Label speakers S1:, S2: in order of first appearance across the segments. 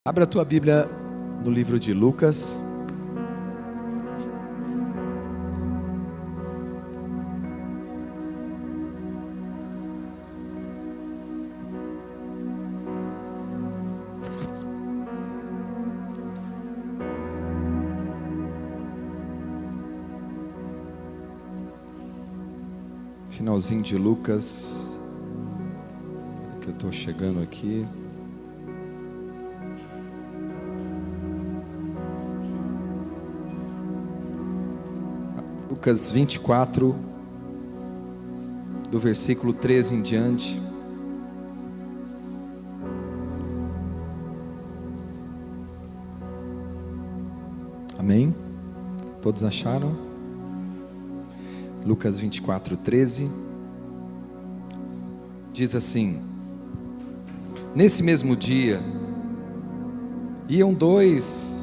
S1: Abra a tua Bíblia no livro de Lucas. Finalzinho de Lucas, que eu estou chegando aqui. Lucas 24, do versículo 13 em diante. Amém? Todos acharam? Lucas 24, 13. Diz assim: Nesse mesmo dia, iam dois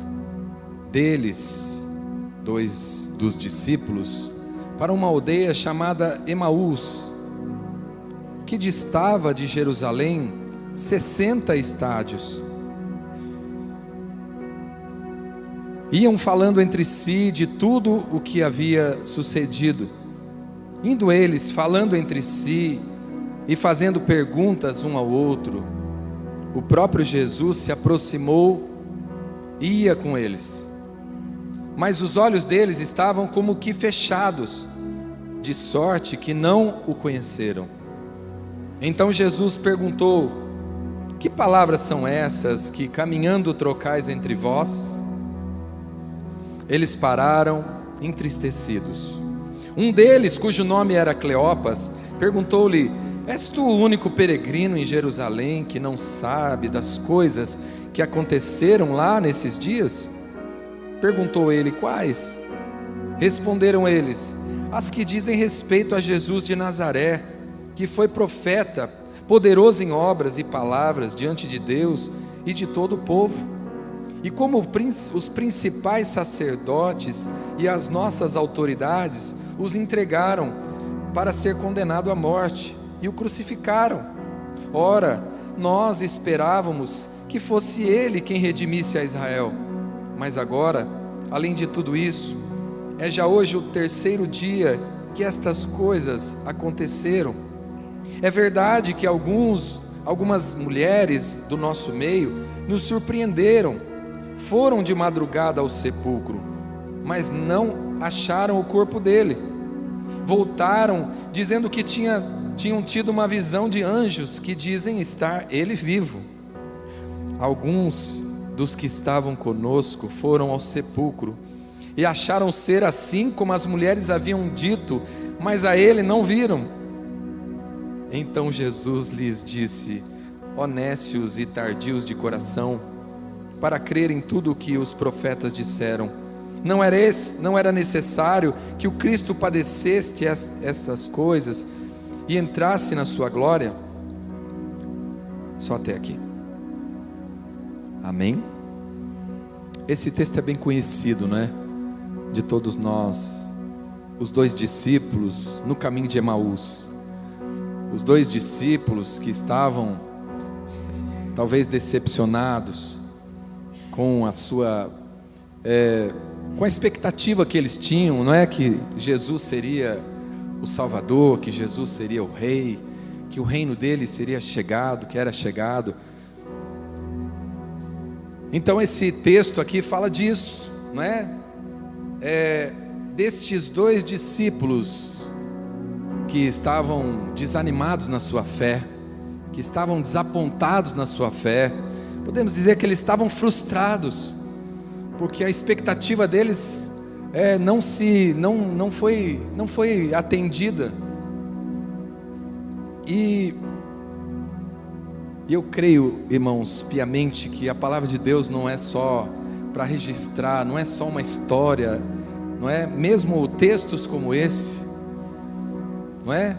S1: dos discípulos, para uma aldeia chamada Emaús, que distava de Jerusalém 60 estádios. Iam falando entre si de tudo o que havia sucedido. Indo eles falando entre si e fazendo perguntas um ao outro, o próprio Jesus se aproximou e ia com eles. Mas os olhos deles estavam como que fechados, de sorte que não o conheceram. Então Jesus perguntou: Que palavras são essas que caminhando trocais entre vós? Eles pararam, entristecidos. Um deles, cujo nome era Cleopas, perguntou-lhe: És tu o único peregrino em Jerusalém que não sabe das coisas que aconteceram lá nesses dias? Perguntou ele: Quais? Responderam eles: As que dizem respeito a Jesus de Nazaré, que foi profeta, poderoso em obras e palavras diante de Deus e de todo o povo. E como os principais sacerdotes e as nossas autoridades os entregaram para ser condenado à morte e o crucificaram. Ora, nós esperávamos que fosse ele quem redimisse a Israel. Mas agora, além de tudo isso, é já hoje o terceiro dia que estas coisas aconteceram. É verdade que algumas mulheres do nosso meio nos surpreenderam. Foram de madrugada ao sepulcro, mas não acharam o corpo dele. Voltaram dizendo que tinham tido uma visão de anjos que dizem estar ele vivo. Alguns dos que estavam conosco foram ao sepulcro e acharam ser assim como as mulheres haviam dito, mas a ele não viram. Então Jesus lhes disse: Ó nécios e tardios de coração, para crer em tudo o que os profetas disseram, não era necessário que o Cristo padecesse estas coisas e entrasse na sua glória? Só até aqui. Amém? Esse texto é bem conhecido, não é? De todos nós. Os dois discípulos no caminho de Emaús. Os dois discípulos que estavam talvez decepcionados com com a expectativa que eles tinham, não é? Que Jesus seria o Salvador, que Jesus seria o Rei, que o reino dele seria chegado, que era chegado. Então esse texto aqui fala disso, não é? Destes dois discípulos que estavam desanimados na sua fé, que estavam desapontados na sua fé. Podemos dizer que eles estavam frustrados, porque a expectativa deles não foi atendida. E eu creio, irmãos, piamente, que a palavra de Deus não é só para registrar, não é só uma história, não é? Mesmo textos como esse, não é?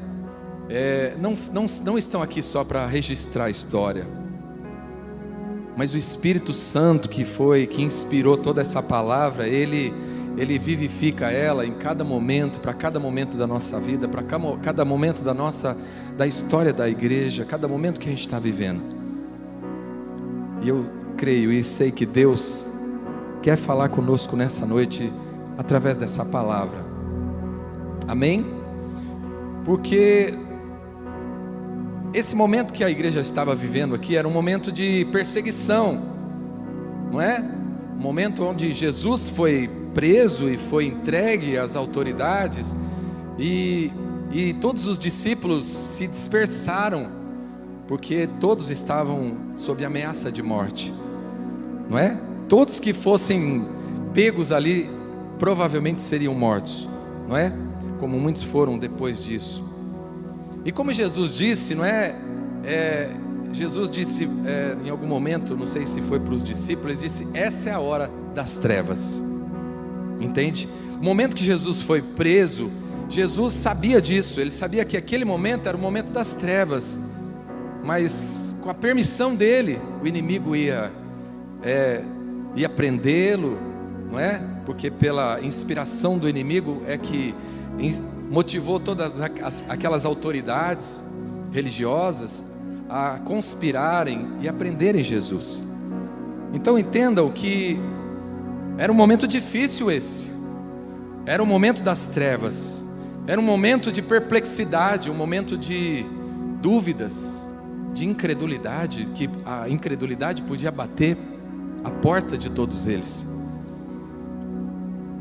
S1: Não estão aqui só para registrar a história. Mas o Espírito Santo que inspirou toda essa palavra, Ele vivifica ela em cada momento, para cada momento da nossa vida, para cada momento da história da igreja, cada momento que a gente está vivendo. E creio e sei que Deus quer falar conosco nessa noite através dessa palavra. Amém? Porque esse momento que a igreja estava vivendo aqui era um momento de perseguição, não é? Um momento onde Jesus foi preso e foi entregue às autoridades, e todos os discípulos se dispersaram, porque todos estavam sob ameaça de morte, não é? Todos que fossem pegos ali provavelmente seriam mortos, não é? Como muitos foram depois disso. E como Jesus disse, não é? Jesus disse em algum momento, não sei se foi para os discípulos, disse: essa é a hora das trevas. Entende? O momento que Jesus foi preso, Jesus sabia disso. Ele sabia que aquele momento era o momento das trevas. Mas com a permissão dele, o inimigo ia prendê-lo, não é? Porque pela inspiração do inimigo é que motivou todas aquelas autoridades religiosas a conspirarem e a prenderem Jesus. Então entendam que era um momento difícil esse. Era um momento das trevas. Era um momento de perplexidade, um momento de dúvidas, de incredulidade, que a incredulidade podia bater a porta de todos eles.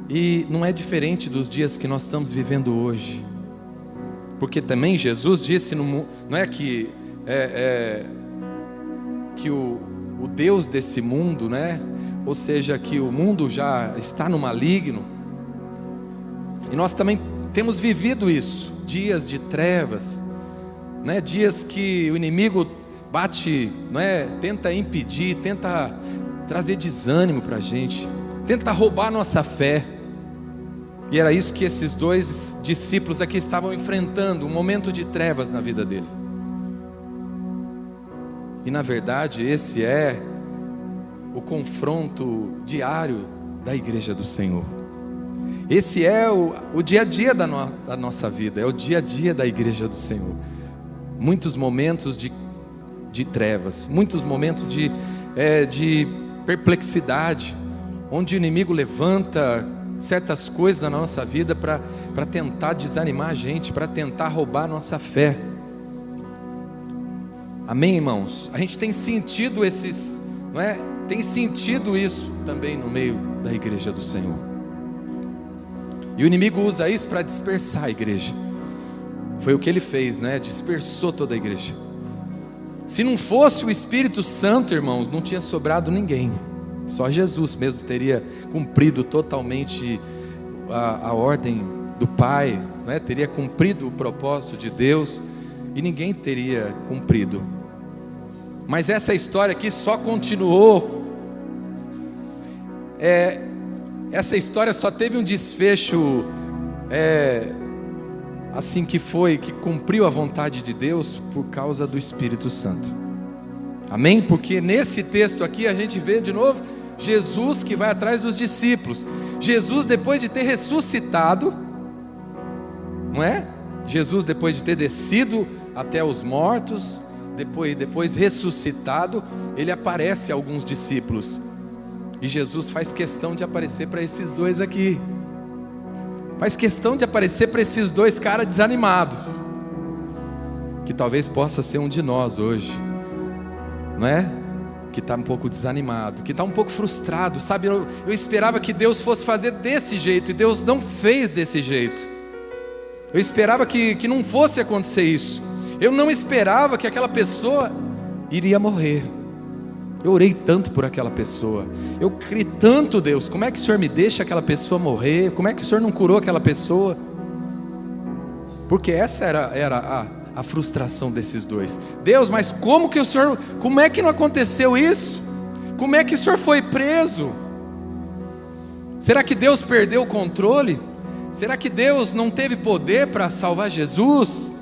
S1: E não é diferente dos dias que nós estamos vivendo hoje, porque também Jesus disse, não é que o Deus desse mundo, né? Ou seja, que o mundo já está no maligno, e nós também temos vivido isso, dias de trevas, né? Dias que o inimigo bate, não é? Tenta impedir, tenta trazer desânimo para a gente, tenta roubar nossa fé. E era isso que esses dois discípulos aqui estavam enfrentando, um momento de trevas na vida deles. E na verdade esse é o confronto diário da igreja do Senhor. Esse é o dia a dia da nossa vida, é o dia a dia da igreja do Senhor. Muitos momentos de trevas, muitos momentos de perplexidade, onde o inimigo levanta certas coisas na nossa vida para tentar desanimar a gente, para tentar roubar a nossa fé. Amém, irmãos? A gente tem sentido não é? Tem sentido isso também no meio da igreja do Senhor. E o inimigo usa isso para dispersar a igreja. Foi o que ele fez, né? Dispersou toda a igreja. Se não fosse o Espírito Santo, irmãos, não tinha sobrado ninguém. Só Jesus mesmo teria cumprido totalmente a ordem do Pai, né? Teria cumprido o propósito de Deus, e ninguém teria cumprido. Mas essa história aqui só continuou. Essa história só teve um desfecho assim que cumpriu a vontade de Deus por causa do Espírito Santo. Amém? Porque nesse texto aqui a gente vê de novo Jesus que vai atrás dos discípulos. Jesus, depois de ter ressuscitado, não é? Jesus, depois de ter descido até os mortos, depois ressuscitado, ele aparece a alguns discípulos. E Jesus faz questão de aparecer para esses dois aqui. Faz questão de aparecer para esses dois caras desanimados, que talvez possa ser um de nós hoje, não é? Que está um pouco desanimado, que está um pouco frustrado, sabe? Eu esperava que Deus fosse fazer desse jeito, e Deus não fez desse jeito. Eu esperava que não fosse acontecer isso. Eu não esperava que aquela pessoa iria morrer. Eu orei tanto por aquela pessoa, eu criei tanto, Deus, como é que o Senhor me deixa aquela pessoa morrer? Como é que o Senhor não curou aquela pessoa? Porque essa era a frustração desses dois. Deus, mas como é que não aconteceu isso? Como é que o Senhor foi preso? Será que Deus perdeu o controle? Será que Deus não teve poder para salvar Jesus?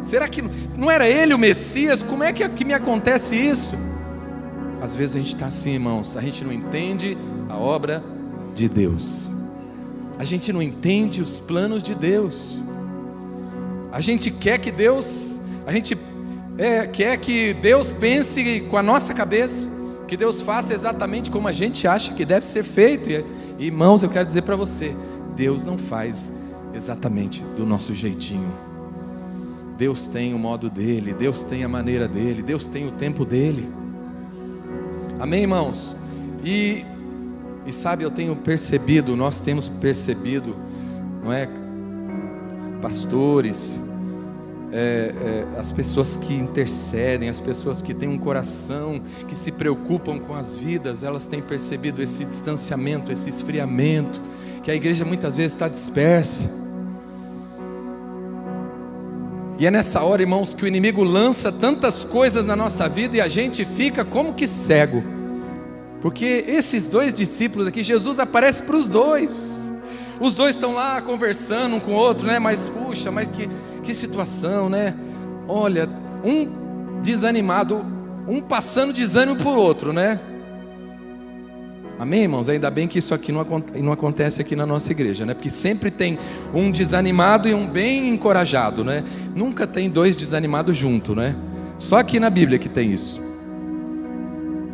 S1: Será que não era Ele o Messias? Como é que me acontece isso? Às vezes a gente está assim, irmãos, a gente não entende a obra de Deus, a gente não entende os planos de Deus, a gente quer que Deus pense com a nossa cabeça, que Deus faça exatamente como a gente acha que deve ser feito. E irmãos, eu quero dizer para você, Deus não faz exatamente do nosso jeitinho. Deus tem o modo dele, Deus tem a maneira dele, Deus tem o tempo dele. Amém, irmãos? E sabe, eu tenho percebido, nós temos percebido, não é? Pastores, as pessoas que intercedem, as pessoas que têm um coração, que se preocupam com as vidas, elas têm percebido esse distanciamento, esse esfriamento, que a igreja muitas vezes está dispersa. E é nessa hora, irmãos, que o inimigo lança tantas coisas na nossa vida e a gente fica como que cego. Porque esses dois discípulos aqui, Jesus aparece para os dois. Os dois estão lá conversando um com o outro, né? Mas puxa, mas que situação, né? Olha, um desanimado, um passando desânimo por outro, né? Amém, irmãos? Ainda bem que isso aqui não acontece aqui na nossa igreja, né? Porque sempre tem um desanimado e um bem encorajado, né? Nunca tem dois desanimados juntos, né? Só aqui na Bíblia que tem isso.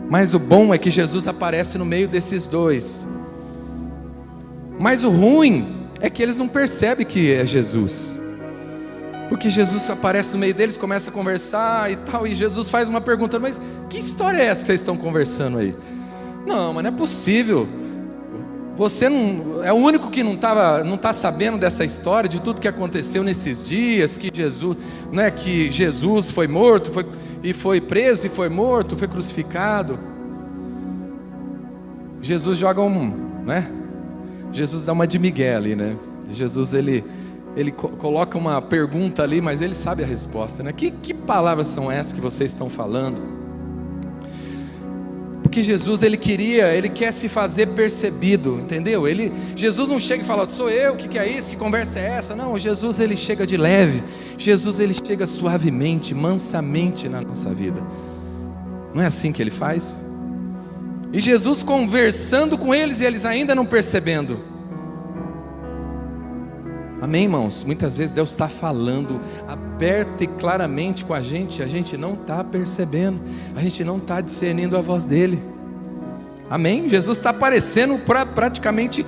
S1: Mas o bom é que Jesus aparece no meio desses dois. Mas o ruim é que eles não percebem que é Jesus. Porque Jesus aparece no meio deles, começa a conversar e tal, e Jesus faz uma pergunta: mas que história é essa que vocês estão conversando aí? Não, mas não é possível. Você não é o único que não está sabendo dessa história, de tudo que aconteceu nesses dias, que Jesus foi morto, foi preso e foi morto, foi crucificado. Jesus joga Jesus dá uma de Miguel ali, né? Jesus ele coloca uma pergunta ali, mas ele sabe a resposta, né? Que palavras são essas que vocês estão falando? Porque Jesus ele quer se fazer percebido, entendeu? Jesus não chega e fala: sou eu, o que é isso, que conversa é essa? Não, Jesus ele chega de leve, Jesus ele chega suavemente, mansamente na nossa vida. Não é assim que ele faz? E Jesus conversando com eles e eles ainda não percebendo. Amém, irmãos? Muitas vezes Deus está falando aberta e claramente com a gente não está percebendo, a gente não está discernindo a voz dele. Amém? Jesus está aparecendo praticamente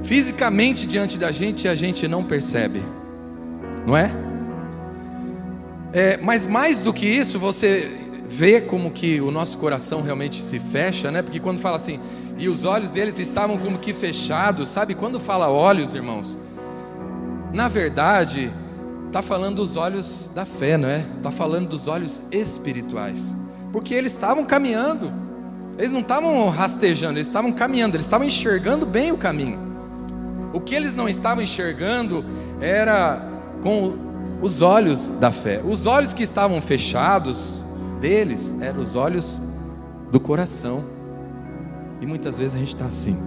S1: fisicamente diante da gente e a gente não percebe, não é? Mas mais do que isso, você vê como que o nosso coração realmente se fecha, né? Porque quando fala assim, e os olhos deles estavam como que fechados, sabe? Quando fala olhos, irmãos, na verdade está falando dos olhos da fé, não é? Está falando dos olhos espirituais, porque eles estavam caminhando, eles não estavam rastejando, eles estavam caminhando, eles estavam enxergando bem o caminho. O que eles não estavam enxergando era com os olhos da fé. Os olhos que estavam fechados deles eram os olhos do coração. E muitas vezes a gente está assim.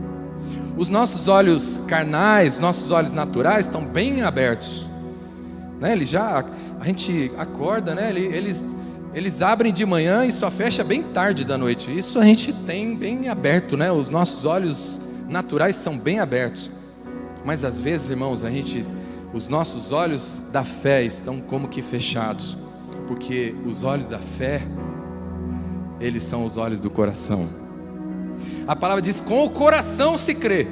S1: Os nossos olhos carnais, nossos olhos naturais estão bem abertos, né? A gente acorda, né? Eles abrem de manhã e só fecha bem tarde da noite. Isso a gente tem bem aberto, né? Os nossos olhos naturais são bem abertos. Mas às vezes, irmãos, os nossos olhos da fé estão como que fechados, porque os olhos da fé, eles são os olhos do coração. A palavra diz: com o coração se crê.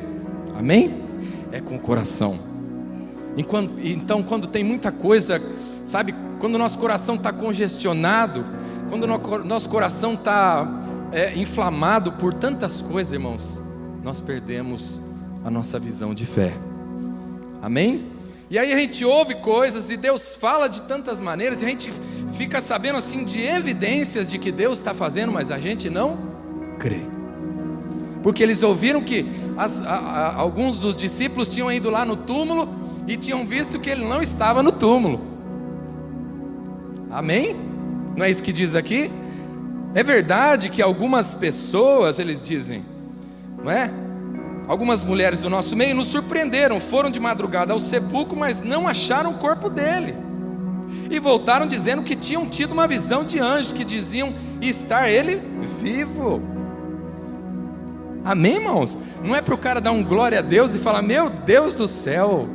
S1: Amém? É com o coração. Então, quando tem muita coisa, sabe? Quando o nosso coração está congestionado, quando o nosso coração está inflamado por tantas coisas, irmãos, nós perdemos a nossa visão de fé. Amém? E aí a gente ouve coisas e Deus fala de tantas maneiras, e a gente fica sabendo assim de evidências de que Deus está fazendo, mas a gente não crê. Porque eles ouviram que alguns dos discípulos tinham ido lá no túmulo e tinham visto que ele não estava no túmulo. Amém? Não é isso que diz aqui? É verdade que algumas pessoas, eles dizem, não é? Algumas mulheres do nosso meio nos surpreenderam, foram de madrugada ao sepulcro, mas não acharam o corpo dele. E voltaram dizendo que tinham tido uma visão de anjos que diziam estar ele vivo. Amém, irmãos? Não é para o cara dar um glória a Deus e falar: meu Deus do céu,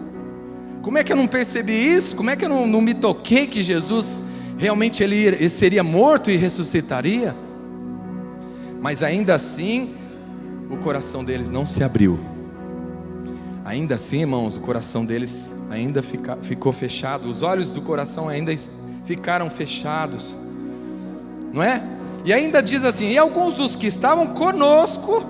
S1: como é que eu não percebi isso? Como é que eu não me toquei que Jesus realmente ele seria morto e ressuscitaria? Mas ainda assim, o coração deles não se abriu. Ainda assim, irmãos, o coração deles ainda ficou fechado. Os olhos do coração ainda ficaram fechados, não é? E ainda diz assim: e alguns dos que estavam conosco,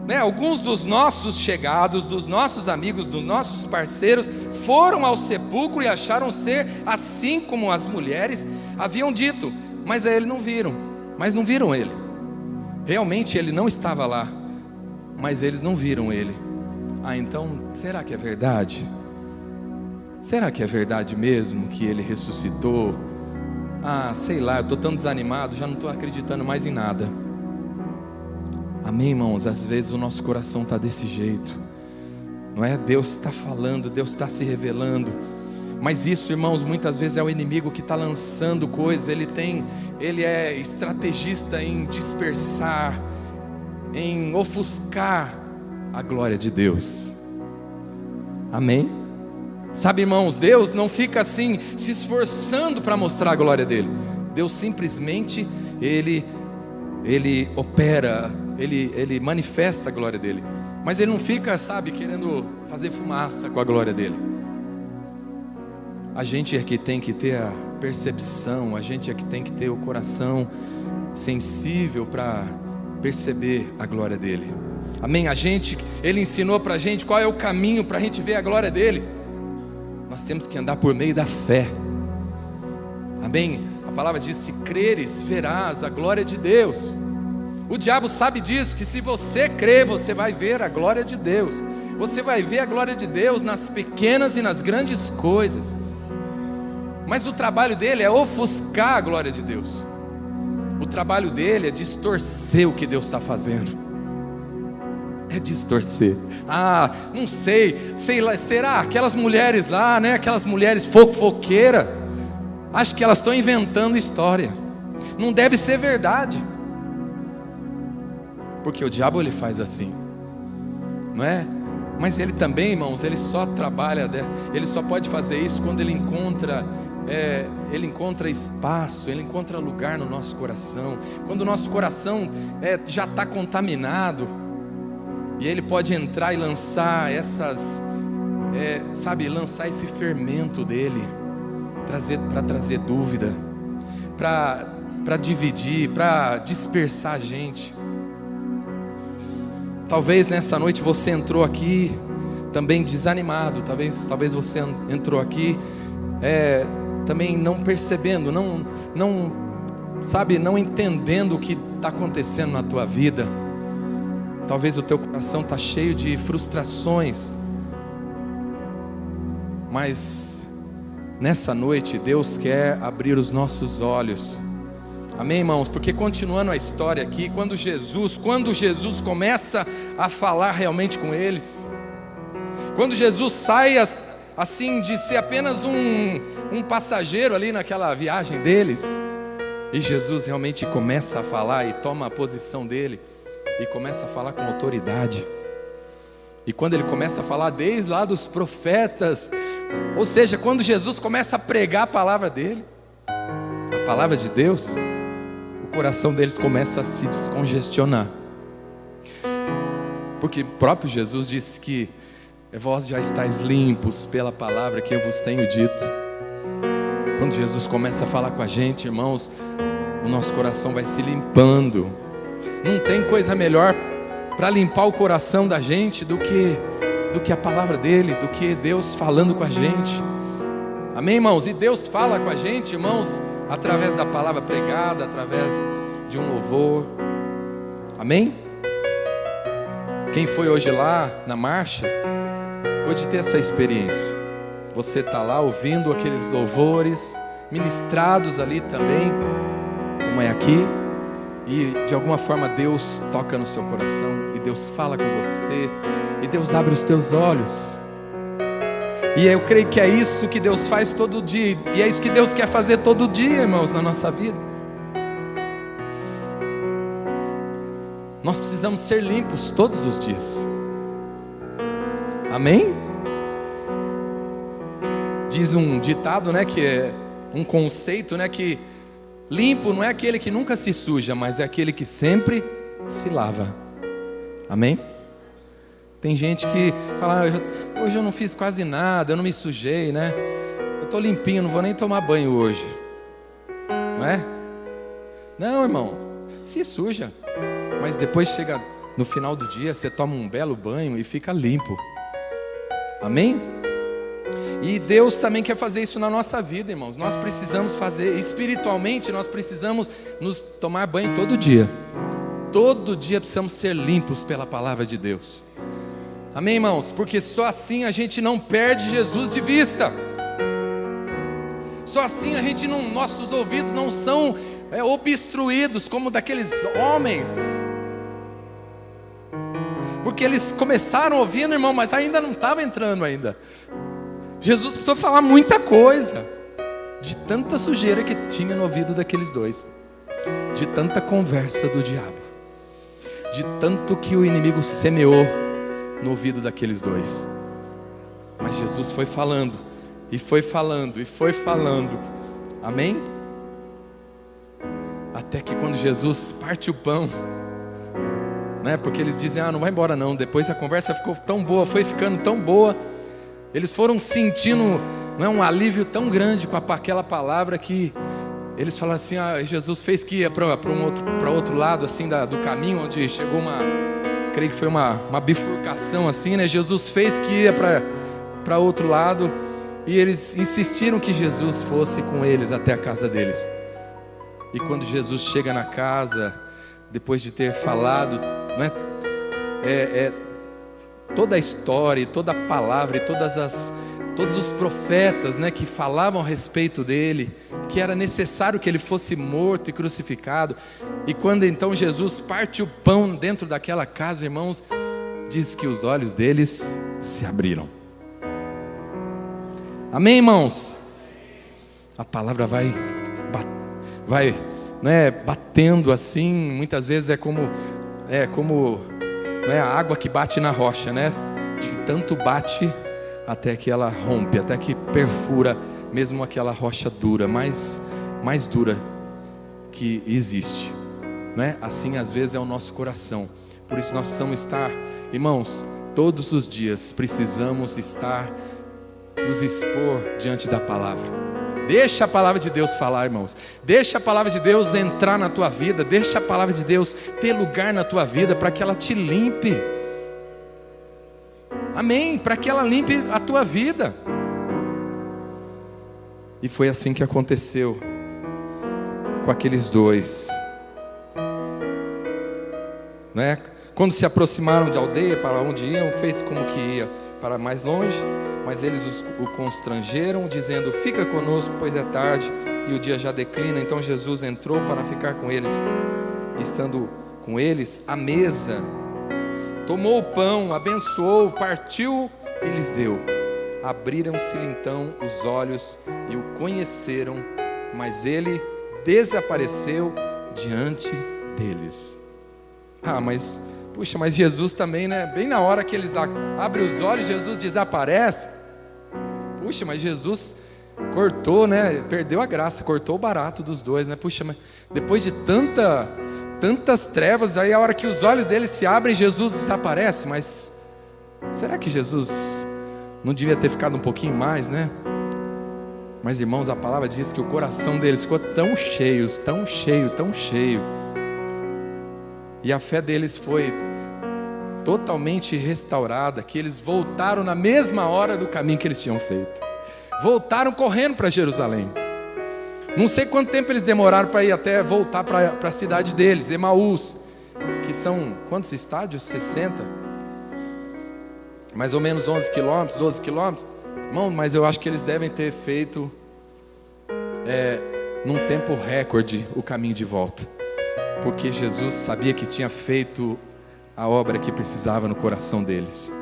S1: né, alguns dos nossos chegados, dos nossos amigos, dos nossos parceiros, foram ao sepulcro e acharam ser assim como as mulheres haviam dito, mas a ele não viram. Mas não viram ele. Realmente ele não estava lá, mas eles não viram ele. Ah, então, será que é verdade? Será que é verdade mesmo que ele ressuscitou? Ah, sei lá, eu estou tão desanimado, já não estou acreditando mais em nada. Amém, irmãos? Às vezes o nosso coração está desse jeito, não é? Deus está falando, Deus está se revelando, mas isso, irmãos, muitas vezes é o inimigo que está lançando coisas. Ele é estrategista em dispersar, em ofuscar a glória de Deus. Amém? Sabe, irmãos, Deus não fica assim se esforçando para mostrar a glória dele. Deus simplesmente ele opera, ele manifesta a glória dele. Mas ele não fica, sabe, querendo fazer fumaça com a glória dele. A gente é que tem que ter a percepção, a gente é que tem que ter o coração sensível para perceber a glória dele. Amém? Ele ensinou para a gente qual é o caminho para a gente ver a glória dele. Nós temos que andar por meio da fé. Amém? A palavra diz: se creres, verás a glória de Deus. O diabo sabe disso, que se você crer, você vai ver a glória de Deus. Você vai ver a glória de Deus nas pequenas e nas grandes coisas. Mas o trabalho dele é ofuscar a glória de Deus. O trabalho dele é distorcer o que Deus está fazendo. É distorcer. Ah, não sei lá, será aquelas mulheres lá, né? Aquelas mulheres fofoqueiras, acho que elas estão inventando história. Não deve ser verdade. Porque o diabo ele faz assim, não é? Mas ele também, irmãos, ele só trabalha, ele só pode fazer isso quando ele encontra espaço, ele encontra lugar no nosso coração. Quando o nosso coração já está contaminado, e ele pode entrar e lançar lançar esse fermento dele, para trazer dúvida, para dividir, para dispersar a gente. Talvez nessa noite você entrou aqui também desanimado, talvez você entrou aqui também não percebendo, não entendendo o que está acontecendo na tua vida. Talvez o teu coração está cheio de frustrações, mas nessa noite Deus quer abrir os nossos olhos. Amém, irmãos? Porque continuando a história aqui, quando Jesus começa a falar realmente com eles, quando Jesus sai assim de ser apenas um passageiro ali naquela viagem deles, e Jesus realmente começa a falar e toma a posição dele, e começa a falar com autoridade. E quando ele começa a falar desde lá dos profetas, ou seja, quando Jesus começa a pregar a palavra dele, a palavra de Deus, o coração deles começa a se descongestionar. Porque o próprio Jesus disse que vós já estáis limpos pela palavra que eu vos tenho dito. Quando Jesus começa a falar com a gente, irmãos, o nosso coração vai se limpando. Não tem coisa melhor para limpar o coração da gente do que a palavra dele, do que Deus falando com a gente. Amém, irmãos? E Deus fala com a gente, irmãos, através da palavra pregada, através de um louvor. Amém? Quem foi hoje lá na marcha pôde ter essa experiência. Você está lá ouvindo aqueles louvores ministrados ali também, como é aqui. E de alguma forma Deus toca no seu coração, e Deus fala com você, e Deus abre os teus olhos. E eu creio que é isso que Deus faz todo dia, e é isso que Deus quer fazer todo dia, irmãos, na nossa vida. Nós precisamos ser limpos todos os dias. Amém? Diz um ditado, né, que é um conceito, né, que limpo não é aquele que nunca se suja, mas é aquele que sempre se lava. Amém? Tem gente que fala, hoje eu não fiz quase nada, eu não me sujei, né? Eu estou limpinho, não vou nem tomar banho hoje. Não é? Não, irmão, se suja. Mas depois chega no final do dia, você toma um belo banho e fica limpo. Amém? E Deus também quer fazer isso na nossa vida, irmãos. Nós precisamos fazer, espiritualmente, nós precisamos nos tomar banho todo dia. Todo dia precisamos ser limpos pela palavra de Deus. Amém, irmãos? Porque só assim a gente não perde Jesus de vista. Só assim a gente não, nossos ouvidos não são obstruídos como daqueles homens. Porque eles começaram ouvindo, irmão, mas ainda não estava entrando ainda. Jesus precisou falar muita coisa, de tanta sujeira que tinha no ouvido daqueles dois, de tanta conversa do diabo, de tanto que o inimigo semeou no ouvido daqueles dois. Mas Jesus foi falando, e foi falando, e foi falando. Amém? Até que quando Jesus parte o pão, né, porque eles dizem, não vai embora não. Depois a conversa ficou tão boa, foi ficando tão boa, eles foram sentindo um alívio tão grande com aquela palavra, que eles falaram assim, Jesus fez que ia para outro lado assim, do caminho, onde chegou creio que foi uma bifurcação assim, né? Jesus fez que ia para outro lado, e eles insistiram que Jesus fosse com eles até a casa deles. E quando Jesus chega na casa, depois de ter falado, né, toda a história, toda a palavra e todos os profetas, né, que falavam a respeito dele, que era necessário que ele fosse morto e crucificado. E quando então Jesus parte o pão dentro daquela casa, irmãos, diz que os olhos deles se abriram. Amém, irmãos? A palavra vai né, batendo assim, muitas vezes é como né, a água que bate na rocha, né? De tanto bate até que ela rompe, até que perfura mesmo aquela rocha dura, mais dura que existe, né? Assim às vezes é o nosso coração. Por isso nós precisamos estar, irmãos, todos os dias precisamos estar, nos expor diante da palavra. Deixa a palavra de Deus falar, irmãos. Deixa a palavra de Deus entrar na tua vida. Deixa a palavra de Deus ter lugar na tua vida, para que ela te limpe. Amém? Para que ela limpe a tua vida. E foi assim que aconteceu com aqueles dois, né? Quando se aproximaram de aldeia, para onde iam, fez como que ia para mais longe, mas eles o constrangeram, dizendo, fica conosco, pois é tarde e o dia já declina. Então Jesus entrou para ficar com eles. Estando com eles à mesa, tomou o pão, abençoou, partiu e lhes deu. Abriram-se-lhe então os olhos e o conheceram, mas ele desapareceu diante deles. Mas Jesus também, né? Bem na hora que eles abrem os olhos, Jesus desaparece. Puxa, mas Jesus cortou, né? Perdeu a graça, cortou o barato dos dois, né? Puxa, mas depois de tantas trevas, aí a hora que os olhos deles se abrem, Jesus desaparece. Mas será que Jesus não devia ter ficado um pouquinho mais, né? Mas irmãos, a palavra diz que o coração deles ficou tão cheio, e a fé deles foi totalmente restaurada, que eles voltaram na mesma hora do caminho que eles tinham feito. Voltaram correndo para Jerusalém. Não sei quanto tempo eles demoraram para ir até voltar para a cidade deles, Emaús, que são quantos estádios? 60? Mais ou menos 11 quilômetros, 12 quilômetros. Irmão, mas eu acho que eles devem ter feito num tempo recorde o caminho de volta, porque Jesus sabia que tinha feito a obra que precisava no coração deles.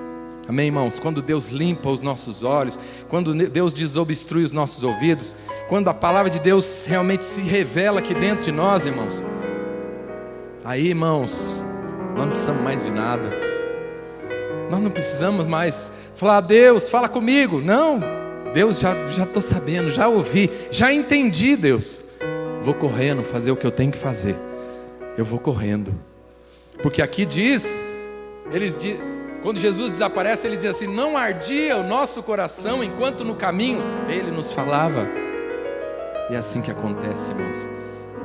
S1: Amém, irmãos? Quando Deus limpa os nossos olhos, quando Deus desobstrui os nossos ouvidos, quando a palavra de Deus realmente se revela aqui dentro de nós, irmãos, aí, irmãos, nós não precisamos mais de nada. Nós não precisamos mais falar, Deus, fala comigo. Não, Deus, já estou sabendo, já ouvi, já entendi, Deus. Vou correndo fazer o que eu tenho que fazer. Eu vou correndo. Porque aqui diz, quando Jesus desaparece, ele diz assim: não ardia o nosso coração enquanto no caminho ele nos falava. E é assim que acontece, irmãos.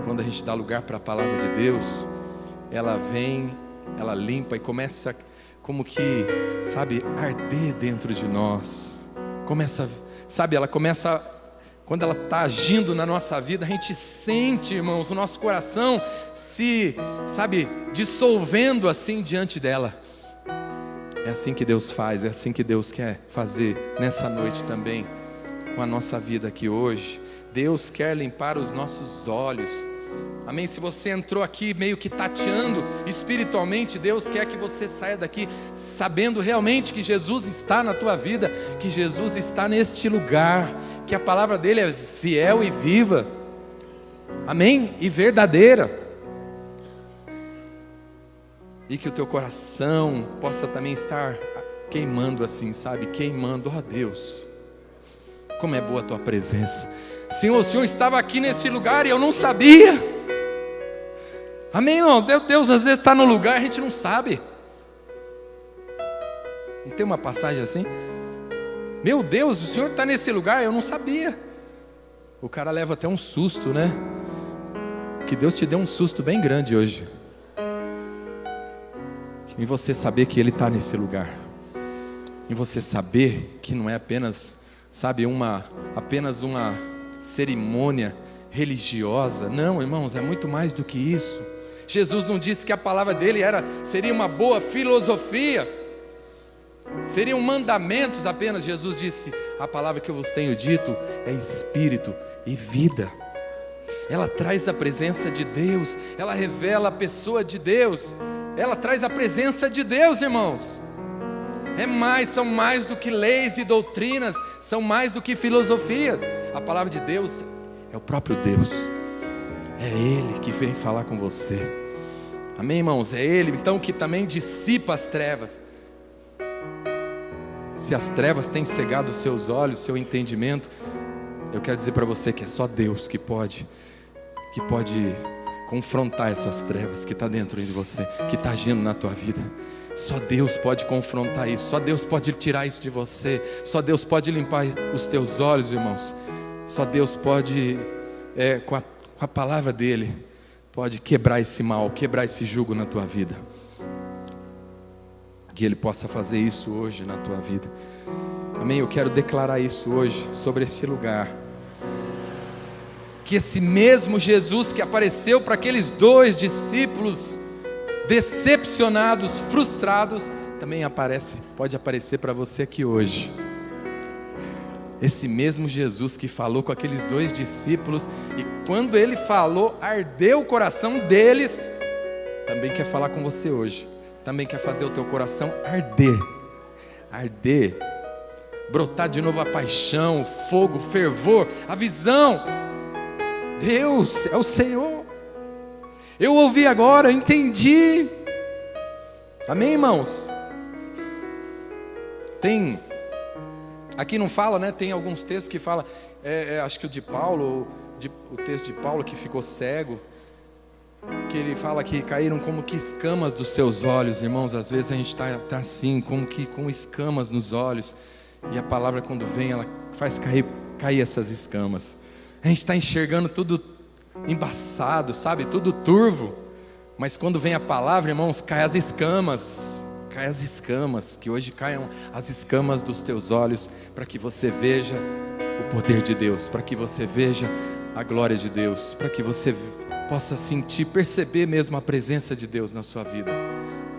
S1: Quando a gente dá lugar para a palavra de Deus, ela vem, ela limpa e começa como que, sabe, arder dentro de nós. Começa, sabe, ela começa, quando ela está agindo na nossa vida, a gente sente, irmãos, o nosso coração se, sabe, dissolvendo assim diante dela. É assim que Deus faz, é assim que Deus quer fazer nessa noite também, com a nossa vida aqui hoje. Deus quer limpar os nossos olhos. Amém? Se você entrou aqui meio que tateando espiritualmente, Deus quer que você saia daqui sabendo realmente que Jesus está na tua vida, que Jesus está neste lugar, que a palavra dele é fiel e viva. Amém? E verdadeira. E que o teu coração possa também estar queimando assim, sabe? Queimando, ó Deus, como é boa a tua presença. Senhor, o Senhor estava aqui nesse lugar e eu não sabia. Amém, irmão? Deus às vezes está no lugar e a gente não sabe. Não tem uma passagem assim? Meu Deus, o Senhor está nesse lugar, eu não sabia. O cara leva até um susto, né? Que Deus te deu um susto bem grande hoje. Em você saber que Ele está nesse lugar. Em você saber que não é apenas, sabe, apenas uma cerimônia religiosa. Não, irmãos, é muito mais do que isso. Jesus não disse que a palavra dele seria uma boa filosofia, seriam mandamentos apenas. Jesus disse: a palavra que eu vos tenho dito é espírito e vida. Ela traz a presença de Deus, ela revela a pessoa de Deus, ela traz a presença de Deus, irmãos. São mais do que leis e doutrinas, são mais do que filosofias. A palavra de Deus é o próprio Deus. É Ele que vem falar com você. Amém, irmãos? É Ele então que também dissipa as trevas. Se as trevas têm cegado os seus olhos, seu entendimento, eu quero dizer para você que é só Deus que pode confrontar essas trevas que está dentro de você, que está agindo na tua vida. Só Deus pode confrontar isso, só Deus pode tirar isso de você, só Deus pode limpar os teus olhos, irmãos. Só Deus pode, com a palavra dele, pode quebrar esse mal, quebrar esse jugo na tua vida. Que Ele possa fazer isso hoje na tua vida. Amém? Eu quero declarar isso hoje sobre esse lugar. Que esse mesmo Jesus que apareceu para aqueles 2 discípulos decepcionados, frustrados, também pode aparecer para você aqui hoje. Esse mesmo Jesus que falou com aqueles 2 discípulos, e quando Ele falou, ardeu o coração deles, também quer falar com você hoje. Também quer fazer o teu coração arder, brotar de novo a paixão, o fogo, o fervor, a visão. Deus é o Senhor. Eu ouvi agora, entendi. Amém, irmãos? Aqui não fala, né? Tem alguns textos que fala, acho que o de Paulo, o texto de Paulo que ficou cego, que ele fala que caíram como que escamas dos seus olhos. Irmãos, às vezes a gente está assim, como que com escamas nos olhos, e a palavra quando vem, ela faz cair essas escamas. A gente está enxergando tudo embaçado, sabe? Tudo turvo. Mas quando vem a palavra, irmãos, cai as escamas. Cai as escamas. Que hoje caiam as escamas dos teus olhos, para que você veja o poder de Deus, para que você veja a glória de Deus, para que você possa sentir, perceber mesmo a presença de Deus na sua vida.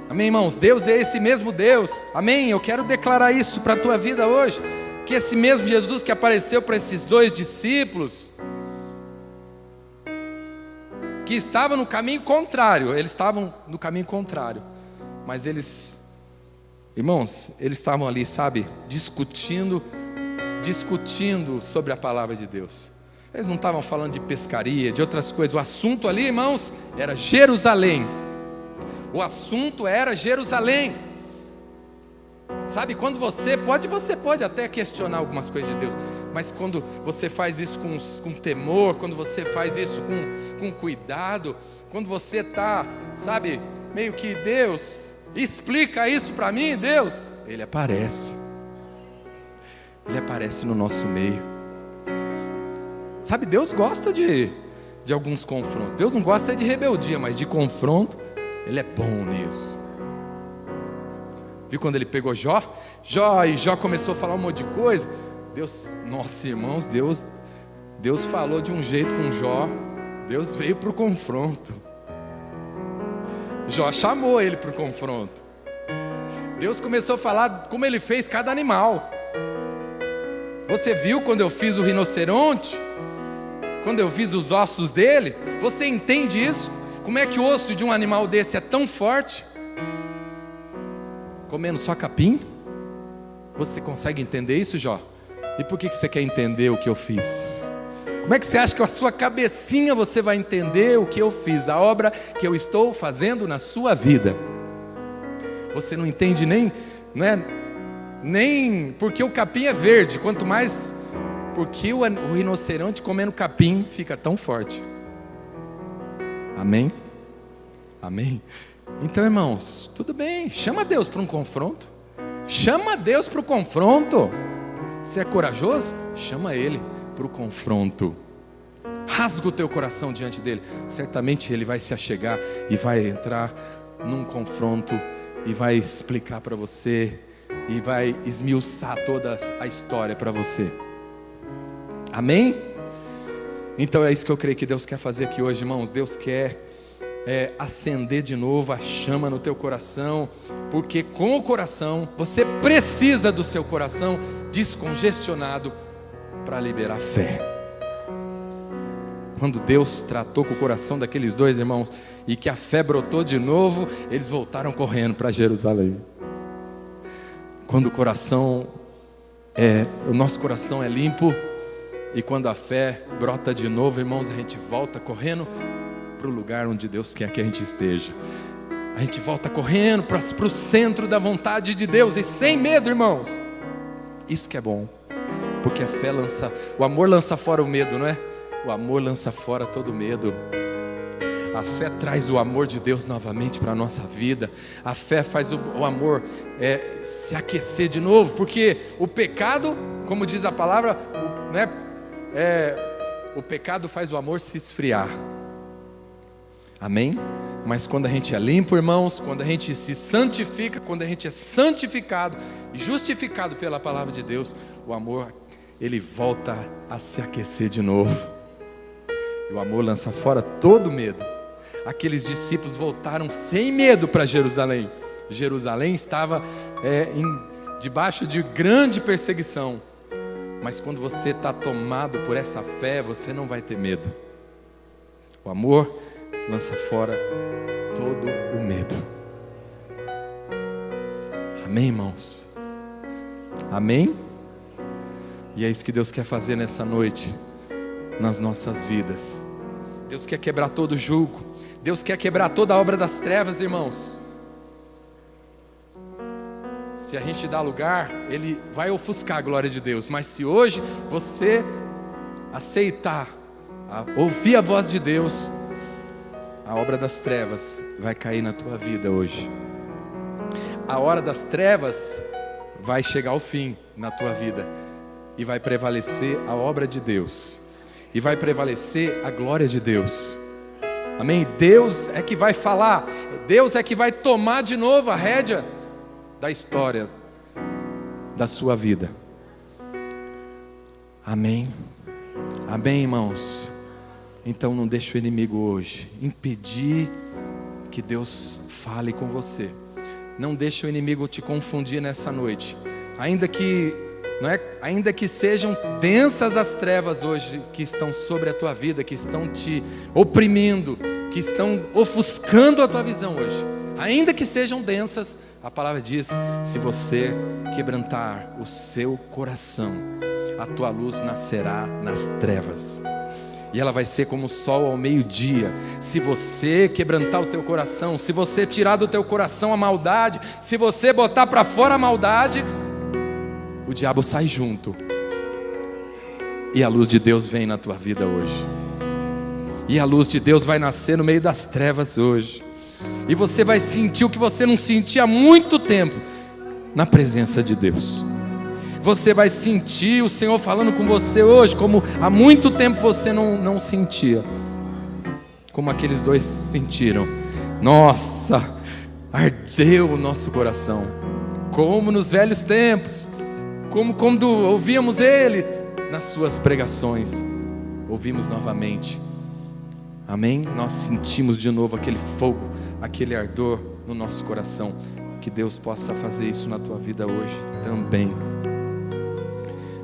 S1: Amém, irmãos? Deus é esse mesmo Deus. Amém? Eu quero declarar isso para a tua vida hoje. Que esse mesmo Jesus que apareceu para esses 2 discípulos, que estavam no caminho contrário, mas irmãos, eles estavam ali, sabe, discutindo sobre a palavra de Deus. Eles não estavam falando de pescaria, de outras coisas. O assunto ali, irmãos, era Jerusalém. O assunto era Jerusalém. Sabe, quando você pode até questionar algumas coisas de Deus, mas quando você faz isso com temor, quando você faz isso com cuidado, quando você está, sabe, meio que Deus, explica isso para mim, Deus. Ele aparece. Ele aparece no nosso meio. Sabe, Deus gosta de alguns confrontos. Deus não gosta de rebeldia, mas de confronto, Ele é bom nisso. Viu quando Ele pegou Jó? E Jó começou a falar um monte de coisa. Deus, nossa irmãos, Deus falou de um jeito com Jó. Deus veio para o confronto. Jó chamou ele para o confronto. Deus começou a falar como Ele fez cada animal. Você viu quando eu fiz o rinoceronte? Quando eu fiz os ossos dele? Você entende isso? Como é que o osso de um animal desse é tão forte? Comendo só capim? Você consegue entender isso, Jó? E por que você quer entender o que eu fiz? Como é que você acha que a sua cabecinha você vai entender o que eu fiz? A obra que eu estou fazendo na sua vida. Você não entende nem porque o capim é verde, quanto mais porque o rinoceronte comendo capim fica tão forte. Amém? Amém? Então, irmãos, tudo bem, chama Deus para um confronto. Chama Deus para o confronto. Você é corajoso? Chama Ele para o confronto. Rasga o teu coração diante dele. Certamente Ele vai se achegar e vai entrar num confronto e vai explicar para você e vai esmiuçar toda a história para você. Amém? Então é isso que eu creio que Deus quer fazer aqui hoje, irmãos. Deus quer acender de novo a chama no teu coração, porque com o coração, você precisa do seu coração descongestionado para liberar fé. Quando Deus tratou com o coração daqueles dois irmãos e que a fé brotou de novo, eles voltaram correndo para Jerusalém. Quando o nosso coração é limpo e quando a fé brota de novo, irmãos, a gente volta correndo para o lugar onde Deus quer que a gente esteja. A gente volta correndo para o centro da vontade de Deus e sem medo, irmãos. Isso que é bom, porque a fé o amor lança fora o medo, não é? O amor lança fora todo medo. A fé traz o amor de Deus novamente para a nossa vida. A fé faz o amor se aquecer de novo, porque o pecado, como diz a palavra, o pecado faz o amor se esfriar. Amém? Mas quando a gente é limpo, irmãos, quando a gente se santifica, quando a gente é santificado e justificado pela palavra de Deus, o amor, ele volta a se aquecer de novo. E o amor lança fora todo medo. Aqueles discípulos voltaram sem medo para Jerusalém. Jerusalém estava debaixo de grande perseguição. Mas quando você está tomado por essa fé, você não vai ter medo. O amor lança fora todo o medo. Amém, irmãos? Amém? E é isso que Deus quer fazer nessa noite, nas nossas vidas. Deus quer quebrar todo jugo. Deus quer quebrar toda a obra das trevas, irmãos. Se a gente dá lugar, Ele vai ofuscar a glória de Deus. Mas se hoje você aceitar, ouvir a voz de Deus, a obra das trevas vai cair na tua vida hoje. A hora das trevas vai chegar ao fim na tua vida. E vai prevalecer a obra de Deus. E vai prevalecer a glória de Deus. Amém? Deus é que vai falar. Deus é que vai tomar de novo a rédea da história da sua vida. Amém? Amém, irmãos? Então não deixe o inimigo hoje impedir que Deus fale com você. Não deixe o inimigo te confundir nessa noite. Ainda que sejam densas as trevas hoje que estão sobre a tua vida, que estão te oprimindo, que estão ofuscando a tua visão hoje. Ainda que sejam densas, a palavra diz: se você quebrantar o seu coração, a tua luz nascerá nas trevas. E ela vai ser como o sol ao meio-dia. Se você quebrantar o teu coração, se você tirar do teu coração a maldade, se você botar para fora a maldade, o diabo sai junto. E a luz de Deus vem na tua vida hoje. E a luz de Deus vai nascer no meio das trevas hoje. E você vai sentir o que você não sentia há muito tempo na presença de Deus. Você vai sentir o Senhor falando com você hoje, como há muito tempo você não sentia. Como aqueles dois sentiram. Nossa, ardeu o nosso coração. Como nos velhos tempos. Como quando ouvíamos Ele nas suas pregações. Ouvimos novamente. Amém? Nós sentimos de novo aquele fogo, aquele ardor no nosso coração. Que Deus possa fazer isso na tua vida hoje também.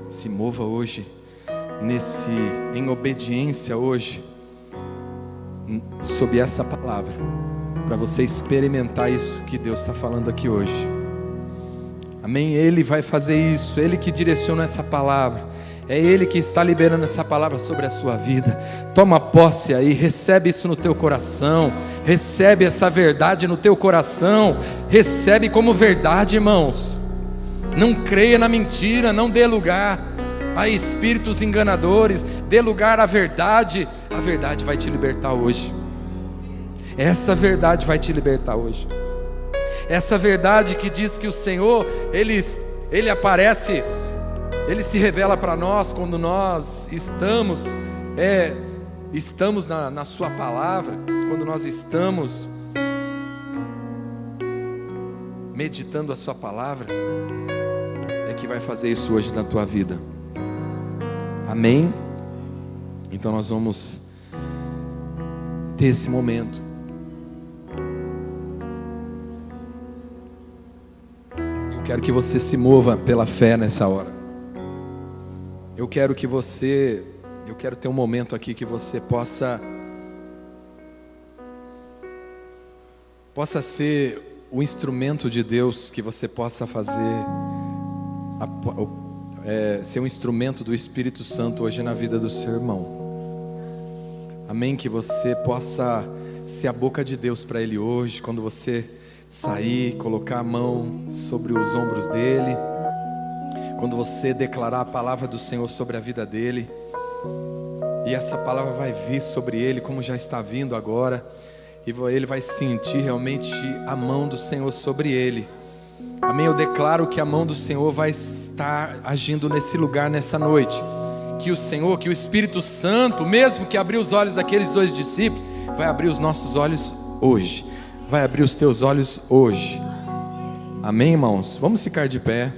S1: Se mova hoje em obediência hoje, sob essa palavra, para você experimentar isso que Deus está falando aqui hoje. Amém? Ele vai fazer isso, Ele que direciona essa palavra, é Ele que está liberando essa palavra sobre a sua vida. Toma posse aí, recebe isso no teu coração, recebe essa verdade no teu coração, recebe como verdade, irmãos. Não creia na mentira, não dê lugar a espíritos enganadores, dê lugar à verdade. A verdade vai te libertar hoje. Essa verdade vai te libertar hoje. Essa verdade que diz que o Senhor, Ele aparece, Ele se revela para nós quando nós estamos na sua palavra, quando nós estamos meditando a sua palavra, é que vai fazer isso hoje na tua vida. Amém? Então nós vamos ter esse momento. Eu quero que você se mova pela fé nessa hora. Eu quero ter um momento aqui que você possa ser o instrumento de Deus, que você possa ser um instrumento do Espírito Santo hoje na vida do seu irmão. Amém? Que você possa ser a boca de Deus para ele hoje, quando você sair, colocar a mão sobre os ombros dele, quando você declarar a palavra do Senhor sobre a vida dele, e essa palavra vai vir sobre ele, como já está vindo agora, e ele vai sentir realmente a mão do Senhor sobre ele. Amém? Eu declaro que a mão do Senhor vai estar agindo nesse lugar, nessa noite. Que o Senhor, que o Espírito Santo, mesmo que abriu os olhos daqueles dois discípulos, vai abrir os nossos olhos hoje. Vai abrir os teus olhos hoje. Amém, irmãos? Vamos ficar de pé.